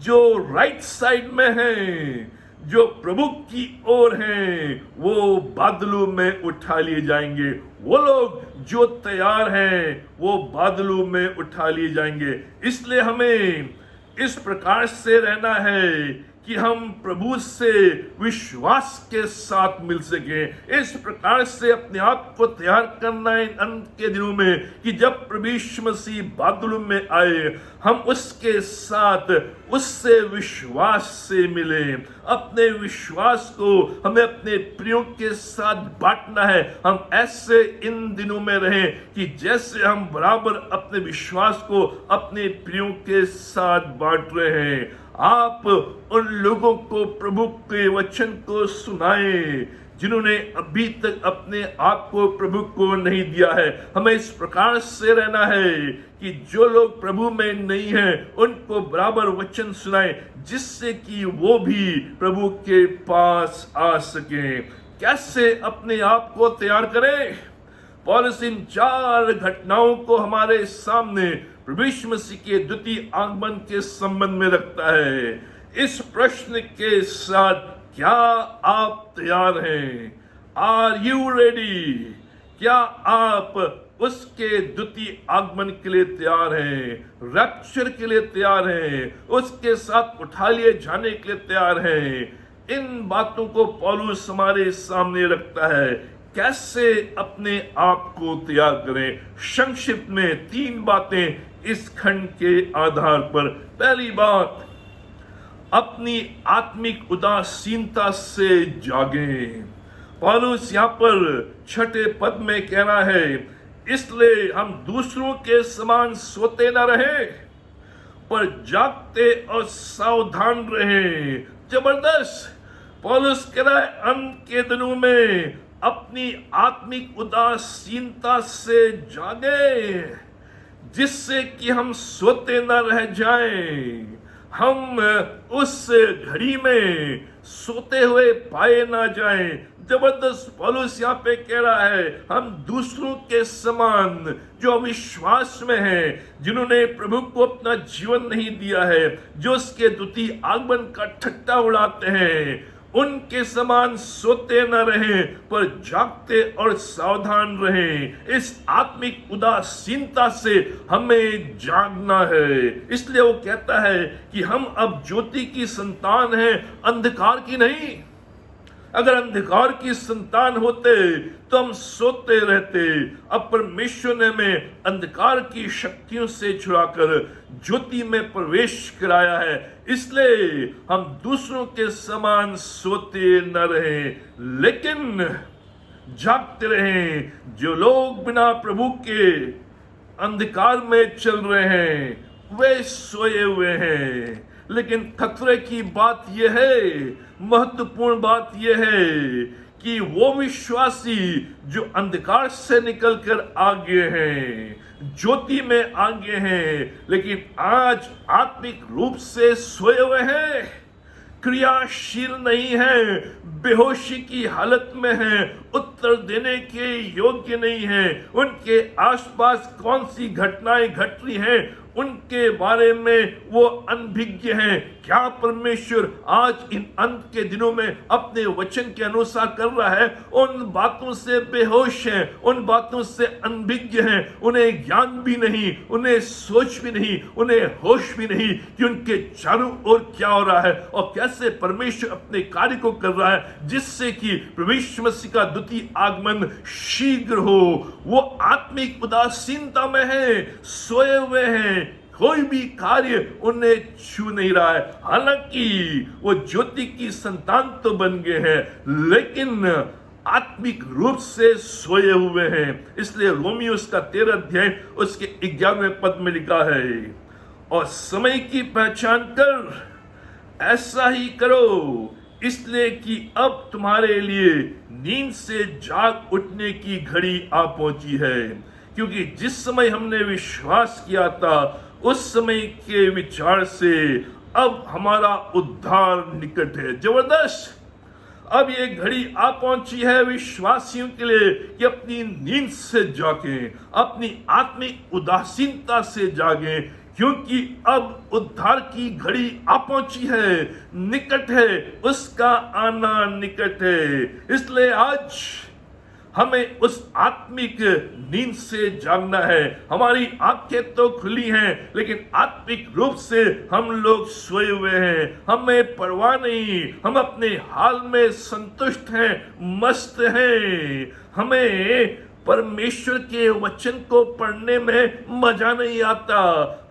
जो राइट साइड में हैं, जो प्रभु की ओर हैं, वो बादलों में उठा लिए जाएंगे। वो लोग जो तैयार हैं वो बादलों में उठा लिए जाएंगे। इसलिए हमें इस प्रकार से रहना है कि हम प्रभु से विश्वास के साथ मिल सके। इस प्रकार से अपने आप को तैयार करना है अंत के दिनों में कि जब प्रभु यीशु मसीह बादलों में आए, हम उसके साथ, उससे विश्वास से मिले। अपने विश्वास को हमें अपने प्रियों के साथ बांटना है। हम ऐसे इन दिनों में रहें कि जैसे हम बराबर अपने विश्वास को अपने प्रियों के साथ बांट रहे हैं। आप उन लोगों को प्रभु के वचन को सुनाएं जिन्होंने अभी तक अपने आप को प्रभु को नहीं दिया है। हमें इस प्रकार से रहना है कि जो लोग प्रभु में नहीं हैं उनको बराबर वचन सुनाएं, जिससे कि वो भी प्रभु के पास आ सकें। कैसे अपने आप को तैयार करें? पौलुस इन 4 घटनाओं को हमारे सामने प्रभु यीशु मसीह के द्वितीय आगमन के संबंध में रखता है। इस प्रश्न के साथ, क्या आप तैयार हैं? Are you ready? क्या आप उसके द्वितीय आगमन के लिए तैयार हैं? रैप्चर के लिए तैयार हैं? उसके साथ उठा लिए जाने के लिए तैयार हैं? इन बातों को पौलुस हमारे सामने रखता है। कैसे अपने आप को तैयार करें। संक्षिप्त में 3 बातें इस खंड के आधार पर। पहली बात, अपनी आत्मिक उदासीनता से जागें। पौलुस यहाँ पर 6 पद में कह रहा है, इसलिए हम दूसरों के समान सोते न रहे, पर जागते और सावधान रहे। जबरदस्त। पौलुस कह रहा है, अंत के दिनों में अपनी आत्मिक उदासीनता से जागे, जिससे कि हम सोते न रह जाएं, हम उस घड़ी में सोते हुए पाए ना जाएं। जबरदस्त। पौलुस यहाँ पे कह रहा है, हम दूसरों के समान जो अविश्वास में हैं, जिन्होंने प्रभु को अपना जीवन नहीं दिया है, जो उसके द्वितीय आगमन का ठट्टा उड़ाते हैं, उनके समान सोते न रहें, पर जागते और सावधान रहें। इस आत्मिक उदासीनता से हमें जागना है। इसलिए वो कहता है कि हम अब ज्योति की संतान हैं, अंधकार की नहीं। अगर अंधकार की संतान होते तो हम सोते रहते। अब परमेश्वर ने हमें अंधकार की शक्तियों से छुड़ाकर ज्योति में प्रवेश कराया है, इसलिए हम दूसरों के समान सोते न रहें, लेकिन जागते रहें। जो लोग बिना प्रभु के अंधकार में चल रहे हैं, वे सोए हुए हैं। लेकिन खतरे की बात यह है, महत्वपूर्ण बात यह है कि वो विश्वासी जो अंधकार से निकलकर आगे हैं, ज्योति में आगे हैं, लेकिन आज आत्मिक रूप से सोए हुए हैं, क्रियाशील नहीं है, बेहोशी की हालत में है, उत्तर देने के योग्य नहीं है। उनके आसपास कौन सी घटनाएं घट रही हैं, उनके बारे में वो अनभिज्ञ हैं। क्या परमेश्वर आज इन अंत के दिनों में अपने वचन के अनुसार कर रहा है? उन बातों से बेहोश हैं, उन बातों से अनभिज्ञ हैं। उन्हें ज्ञान भी नहीं, उन्हें सोच भी नहीं, उन्हें होश भी नहीं कि उनके चारों ओर क्या हो रहा है और कैसे परमेश्वर अपने कार्य को कर रहा है, जिससे कि प्रभु यीशु मसीह का द्वितीय आगमन शीघ्र हो। वो आत्मिक उदासीनता में है, सोए हुए हैं, कोई भी कार्य उन्हें छू नहीं रहा है। हालांकि वो ज्योति की संतान तो बन गए हैं, लेकिन आत्मिक रूप से सोए हुए हैं। इसलिए रोमियो उसका 13 अध्याय उसके 11वें पद में लिखा है, और समय की पहचान कर ऐसा ही करो, इसलिए कि अब तुम्हारे लिए नींद से जाग उठने की घड़ी आ पहुंची है। क्योंकि जिस समय हमने विश्वास किया था, उस समय के विचार से अब हमारा उद्धार निकट है। जबरदस्त। अब ये घड़ी आ पहुंची है विश्वासियों के लिए कि अपनी नींद से जागें, अपनी आत्मिक उदासीनता से जागें, क्योंकि अब उद्धार की घड़ी आ पहुंची है, निकट है, उसका आना निकट है। इसलिए आज हमें उस आत्मिक नींद से जागना है। हमारी आंखें तो खुली हैं, लेकिन आत्मिक रूप से हम लोग सोए हुए हैं। हमें परवाह नहीं, हम अपने हाल में संतुष्ट हैं, मस्त हैं। हमें परमेश्वर के वचन को पढ़ने में मजा नहीं आता।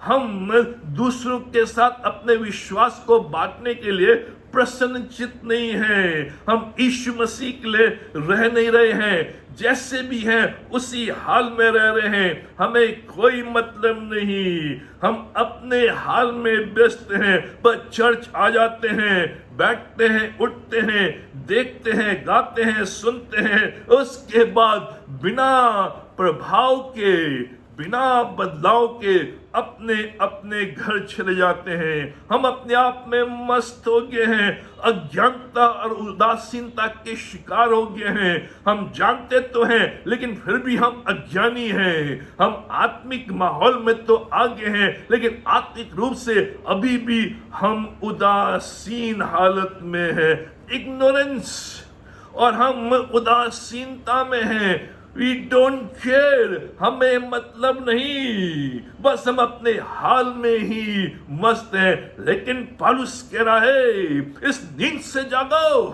हम दूसरों के साथ अपने विश्वास को बांटने के लिए प्रसन्नचित नहीं है। हम यीशु मसीह के लिए रह नहीं रहे हैं, जैसे भी हैं उसी हाल में रह रहे हैं। हमें कोई मतलब नहीं, हम अपने हाल में व्यस्त हैं। बस चर्च आ जाते हैं, बैठते हैं, उठते हैं, देखते हैं, गाते हैं, सुनते हैं, उसके बाद बिना प्रभाव के, बिना बदलाव के अपने अपने घर चले जाते हैं। हम अपने आप में मस्त हो गए हैं, अज्ञानता और उदासीनता के शिकार हो गए हैं। हम जानते तो हैं, लेकिन फिर भी हम अज्ञानी हैं। हम आत्मिक माहौल में तो आगे हैं, लेकिन आत्मिक रूप से अभी भी हम उदासीन हालत में हैं, इग्नोरेंस, और हम उदासीनता में हैं। We don't care, हमें मतलब नहीं, बस हम अपने हाल में ही मस्त हैं। लेकिन पौलुस कह रहा है, इस नींद से जागो,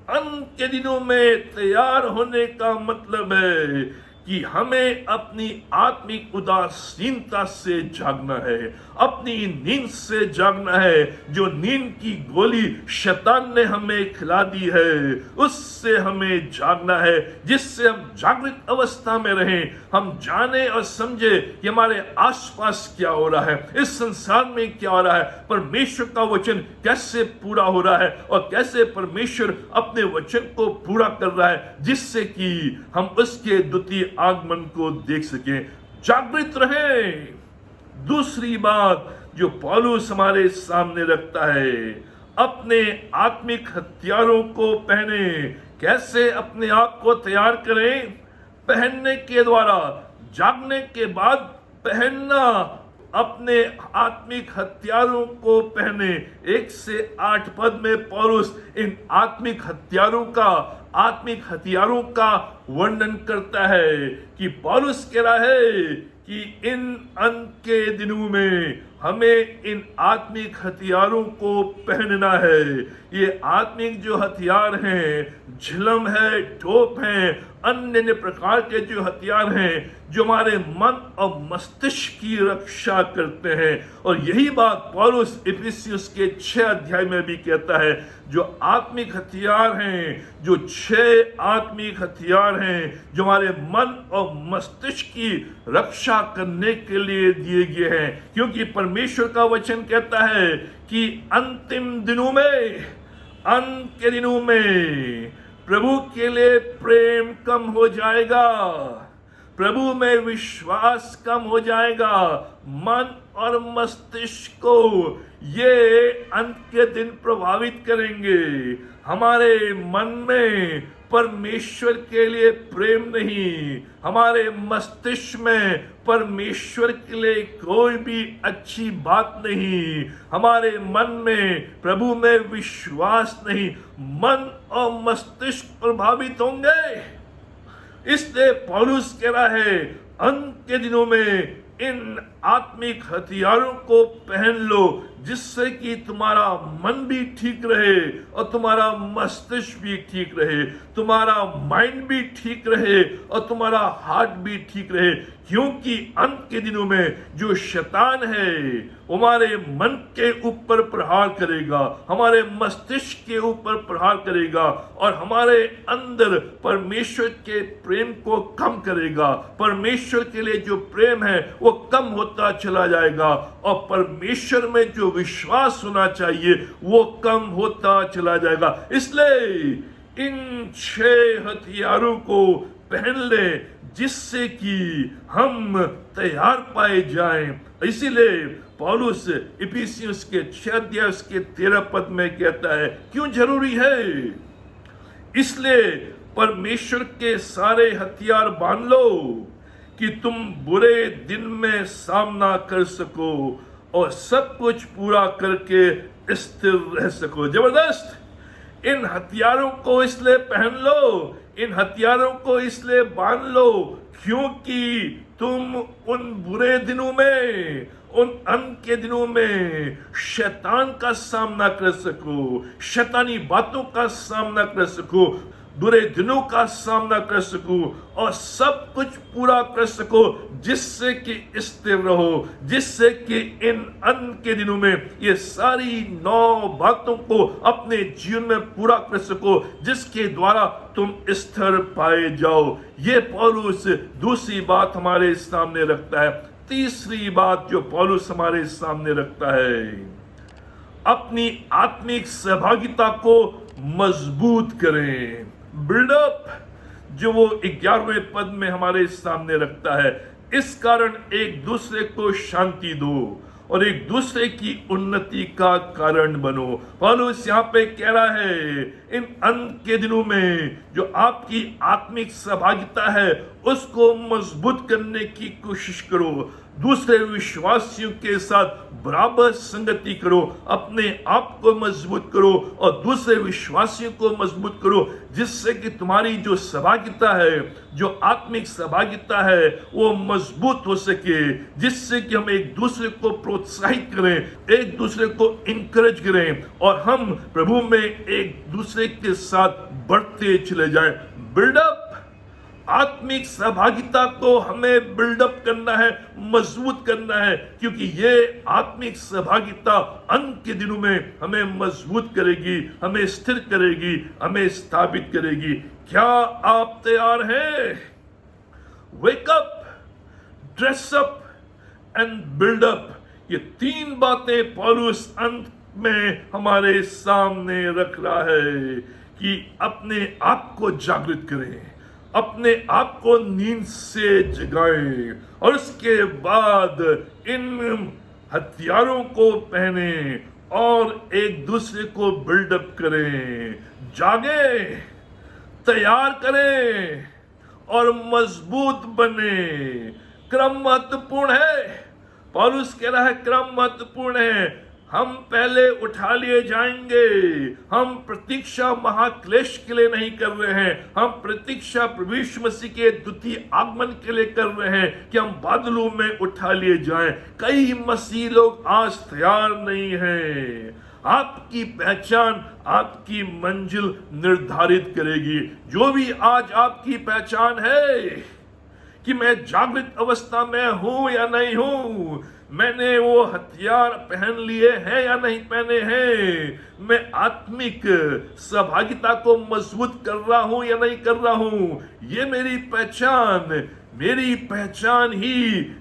अंत के दिनों में तैयार होने का मतलब है कि हमें अपनी आत्मिक उदासीनता से जागना है, अपनी नींद से जागना है। जो नींद की गोली शैतान ने हमें खिला दी है, उससे हमें जागना है, जिससे हम जागृत अवस्था में रहें। हम जाने और समझे कि हमारे आसपास क्या हो रहा है, इस संसार में क्या हो रहा है, परमेश्वर का वचन कैसे पूरा हो रहा है और कैसे परमेश्वर अपने वचन को पूरा कर रहा है, जिससे कि हम उसके द्वितीय आगमन को देख सकें। जागृत रहें। दूसरी बात जो पौलुस हमारे सामने रखता है, अपने आत्मिक हथियारों को पहने। कैसे अपने आप को तैयार करें? पहनने के द्वारा। जागने के बाद पहनना, अपने आत्मिक हथियारों को पहने। 1 से 8 पद में पौलुस इन आत्मिक हथियारों का वर्णन करता है कि पौलुस कह रहा है कि इन अंत के दिनों में हमें इन आत्मिक हथियारों को पहनना है। ये आत्मिक जो हथियार हैं, झिलम है, टोप है, अन्य प्रकार के जो हथियार हैं, जो हमारे मन और मस्तिष्क की रक्षा करते हैं। और यही बात पौलुस इफिसियुस के 6 अध्याय में भी कहता है। जो आत्मिक हथियार हैं, जो 6 आत्मिक हथियार हैं, जो हमारे मन और मस्तिष्क की रक्षा करने के लिए दिए गए हैं। क्योंकि परमेश्वर का वचन कहता है कि अंतिम दिनों में, अंत के दिनों में प्रभु के लिए प्रेम कम हो जाएगा, प्रभु में विश्वास कम हो जाएगा। मन और मस्तिष्क को ये अंत के दिन प्रभावित करेंगे। हमारे मन में परमेश्वर के लिए प्रेम नहीं, हमारे मस्तिष्क में परमेश्वर के लिए कोई भी अच्छी बात नहीं, हमारे मन में प्रभु में विश्वास नहीं। मन और मस्तिष्क प्रभावित होंगे। इसलिए पौलुस कह रहा है, अंत के दिनों में इन आत्मिक हथियारों को पहन लो, जिससे कि तुम्हारा मन भी ठीक रहे और तुम्हारा मस्तिष्क भी ठीक रहे, तुम्हारा माइंड भी ठीक रहे और तुम्हारा हार्ट भी ठीक रहे। क्योंकि अंत के दिनों में जो शैतान है हमारे मन के ऊपर प्रहार करेगा, हमारे मस्तिष्क के ऊपर प्रहार करेगा और हमारे अंदर परमेश्वर के प्रेम को कम करेगा। परमेश्वर के लिए जो प्रेम है वो कम होता चला जाएगा और परमेश्वर में जो विश्वास होना चाहिए वो कम होता चला जाएगा। इसलिए इन 6 हथियारों को पहन ले, जिससे कि हम तैयार पाए जाएं। इसीलिए पौलुस इफिसियुस के 6 अध्याय के 13 पद में कहता है, क्यों जरूरी है? इसलिए परमेश्वर के सारे हथियार बांध लो कि तुम बुरे दिन में सामना कर सको और सब कुछ पूरा करके स्थिर रह सको। जबरदस्त! इन हथियारों को इसलिए पहन लो, इन हथियारों को इसलिए बांध लो क्योंकि तुम उन बुरे दिनों में, उन अंत के दिनों में शैतान का सामना कर सको, शैतानी बातों का सामना कर सको, बुरे दिनों का सामना कर सको और सब कुछ पूरा कर सको, जिससे कि स्थिर रहो, जिससे कि इन अंत के दिनों में ये सारी 9 बातों को अपने जीवन में पूरा कर सको, जिसके द्वारा तुम स्थिर पाए जाओ। ये पौलुस दूसरी बात हमारे सामने रखता है। तीसरी बात जो पौलुस हमारे सामने रखता है, अपनी आत्मिक सहभागिता को मजबूत करें। बिल्डअप, जो वो 11वें पद में हमारे सामने रखता है। इस कारण एक दूसरे को शांति दो और एक दूसरे की उन्नति का कारण बनो। पौलुस यहाँ पे कह रहा है, इन अंत के दिनों में जो आपकी आत्मिक सहभागिता है उसको मजबूत करने की कोशिश करो। दूसरे विश्वासियों के साथ बराबर संगति करो, अपने आप को मजबूत करो और दूसरे विश्वासियों को मजबूत करो, जिससे कि तुम्हारी जो सहभागिता है, जो आत्मिक सहभागिता है, वो मजबूत हो सके, जिससे कि हम एक दूसरे को प्रोत्साहित करें, एक दूसरे को इंकरेज करें और हम प्रभु में एक दूसरे के साथ बढ़ते चले जाएं। बिल्डअप, आत्मिक सहभागिता को हमें बिल्डअप करना है, मजबूत करना है, क्योंकि ये आत्मिक सहभागिता अंत के दिनों में हमें मजबूत करेगी, हमें स्थिर करेगी, हमें स्थापित करेगी। क्या आप तैयार हैं? Wake up, dress up and buildup, ये 3 बातें पौलुस अंत में हमारे सामने रख रहा है कि अपने आप को जागृत करें, अपने आप को नींद से जगाएं और उसके बाद इन हथियारों को पहने और एक दूसरे को बिल्डअप करें, जागे, तैयार करें और मजबूत बने। क्रम महत्वपूर्ण है। पौलुस कह रहा है क्रम महत्वपूर्ण है। हम पहले उठा लिए जाएंगे। हम प्रतीक्षा महाक्लेश के लिए नहीं कर रहे हैं, हम प्रतीक्षा प्रभु यीशु मसीह के द्वितीय आगमन के लिए कर रहे हैं कि हम बादलों में उठा लिए जाएं। कई मसीह लोग आज तैयार नहीं हैं। आपकी पहचान आपकी मंजिल निर्धारित करेगी। जो भी आज आपकी पहचान है कि मैं जागृत अवस्था में हूं या नहीं हूं, मैंने वो हथियार पहन लिए हैं या नहीं पहने हैं, मैं आत्मिक सहभागिता को मजबूत कर रहा हूं या नहीं कर रहा हूं, ये मेरी पहचान ही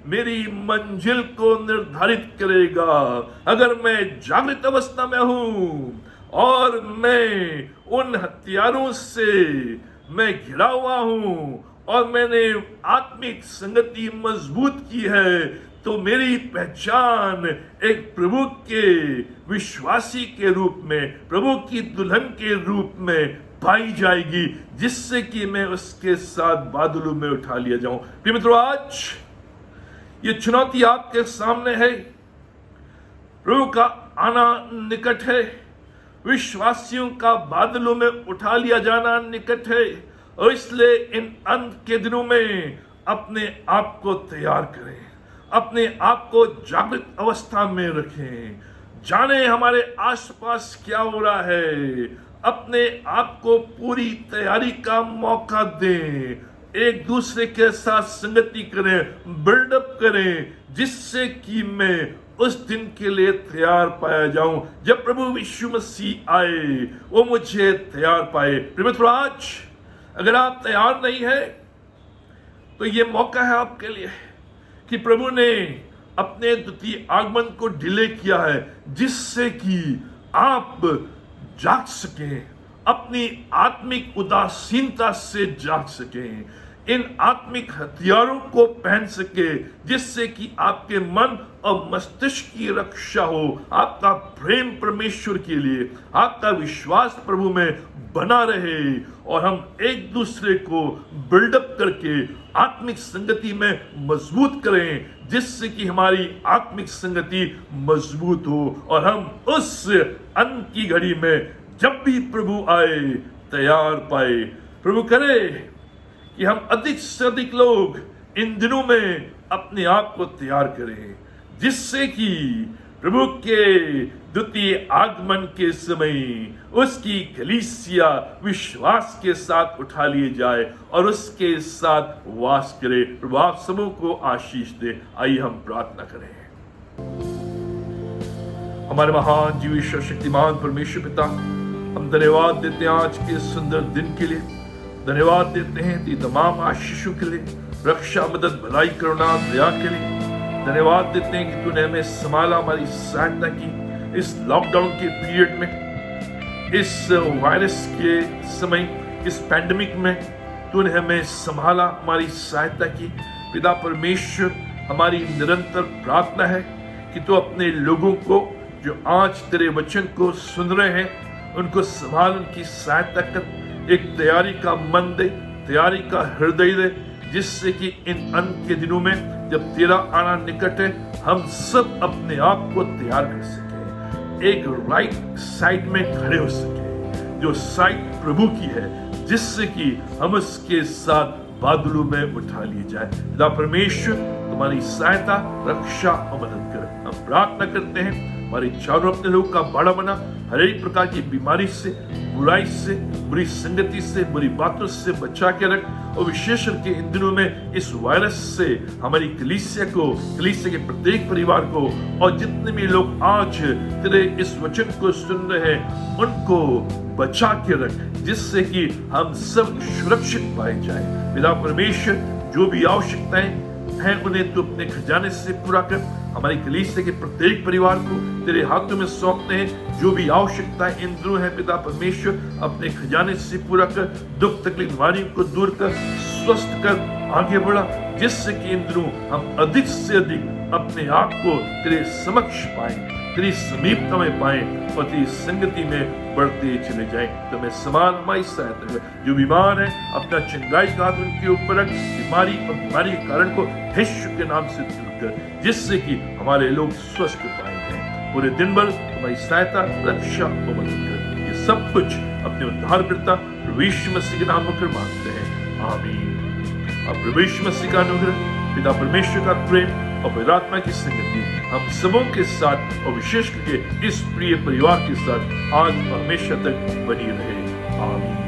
मेरी मंजिल को निर्धारित करेगा। अगर मैं जागृत अवस्था में हूं और मैं उन हथियारों से मैं घिरा हुआ हूं और मैंने आत्मिक संगति मजबूत की है, तो मेरी पहचान एक प्रभु के विश्वासी के रूप में, प्रभु की दुल्हन के रूप में पाई जाएगी, जिससे कि मैं उसके साथ बादलों में उठा लिया जाऊं। प्रिय मित्रों, आज ये चुनौती आपके सामने है। प्रभु का आना निकट है, विश्वासियों का बादलों में उठा लिया जाना निकट है, और इसलिए इन अंत के दिनों में अपने आप को तैयार करें, अपने आप को जागृत अवस्था में रखें, जाने हमारे आसपास क्या हो रहा है, अपने आप को पूरी तैयारी का मौका दें, एक दूसरे के साथ संगति करें, बिल्डअप करें, जिससे कि मैं उस दिन के लिए तैयार पाया जाऊं जब प्रभु यीशु मसीह आए, वो मुझे तैयार पाए। प्रिय मित्रों, आज अगर आप तैयार नहीं है तो ये मौका है आपके लिए कि प्रभु ने अपने द्वितीय आगमन को डिले किया है, जिससे कि आप जाग सकें, अपनी आत्मिक उदासीनता से जाग सकें, इन आत्मिक हथियारों को पहन सके, जिससे कि आपके मन और मस्तिष्क की रक्षा हो, आपका प्रेम परमेश्वर के लिए, आपका विश्वास प्रभु में बना रहे, और हम एक दूसरे को बिल्डअप करके आत्मिक संगति में मजबूत करें, जिससे कि हमारी आत्मिक संगति मजबूत हो और हम उस अंत की घड़ी में जब भी प्रभु आए तैयार पाए। प्रभु करे कि हम अधिक से अधिक लोग इन दिनों में अपने आप को तैयार करें, जिससे कि प्रभु के द्वितीय आगमन के समय उसकी कलीसिया विश्वास के साथ उठा लिए जाए और उसके साथ वास करे। प्रभु आप सबों को आशीष दे। आइए हम प्रार्थना करें। हमारे महान जीवित शक्तिमान परमेश्वर पिता, हम धन्यवाद देते हैं आज के सुंदर दिन के लिए, धन्यवाद देते हैं ती तमाम आशीषों के लिए, रक्षा, मदद, भलाई, करुणा, दया के लिए धन्यवाद देते हैं कि तूने हमें संभाला, हमारी सहायता की इस लॉकडाउन के पीरियड में, इस वायरस के समय, इस पैंडेमिक में तूने हमें संभाला, हमारी सहायता की। पिता परमेश्वर, हमारी निरंतर प्रार्थना है कि तू अपने लोगों को जो आज तेरे वचन को सुन रहे हैं उनको संभाल, उनकी सहायता कर, एक तैयारी का मन दे, तैयारी का हृदय दे, जिससे कि इन अंत के दिनों में जब तेरा आना निकट है हम सब अपने आप को तैयार कर सके, एक राइट साइड में खड़े हो सके, जो साइड प्रभु की है, जिससे कि हम उसके साथ बादलों में उठा लिए जाए। पिता परमेश्वर तुम्हारी सहायता, रक्षा और मदद कर हम प्रार्थना करते हैं। हमारे चारों अपने लोग का बाड़ा बना, हर एक प्रकार की बीमारी से, बुराई से, बुरी संगति से, बुरी बातों से बचा के रख, और विशेष करके इन दिनों में इस वायरस से हमारी कलीसिया के प्रत्येक परिवार को, और जितने भी लोग आज तेरे इस वचन को सुन रहे हैं उनको बचा के रख, जिससे कि हम सब सुरक्षित पाए जाए। पिता परमेश्वर जो भी आवश्यकताएं हैं उन्हें तू अपने खजाने से पूरा कर। हमारी कलीसिया के प्रत्येक परिवार को तेरे हाथों में सौंपते हैं। जो भी आवश्यकताएं इन दिनों है पिता परमेश्वर अपने खजाने से पूरा कर, दुख तकलीफ बीमारी को दूर कर, स्वस्थ कर, आगे बढ़ा, जिससे कि इन दिनों हम अधिक से अधिक अपने आप को तेरे समक्ष पाएं, तेरी समीपता में पाएं और तेरी संगति में बढ़ते चले जाएं। तो मैं समान हमारी सहायता कर। जो बीमार है अपना चंगाई का हाथ उनके ऊपर रख, बीमारी और बीमारी के कारण को यीशु के नाम से दूर कर, जिससे कि हमारे लोग स्वस्थ पाएंगे। पूरे दिन भर हमारी सहायता, रक्षा और मदद कर। ये सब कुछ अपने उद्धारकर्ता प्रभु यीशु मसीह के नाम होकर मांगते हैं, आमीन। अब प्रभु यीशु मसीह का अनुग्रह, पिता परमेश्वर का प्रेम और पवित्र आत्मा की संगति हम सबों के साथ और विशेष करके इस प्रिय परिवार के साथ आज और हमेशा तक बनी रहे, आमीन।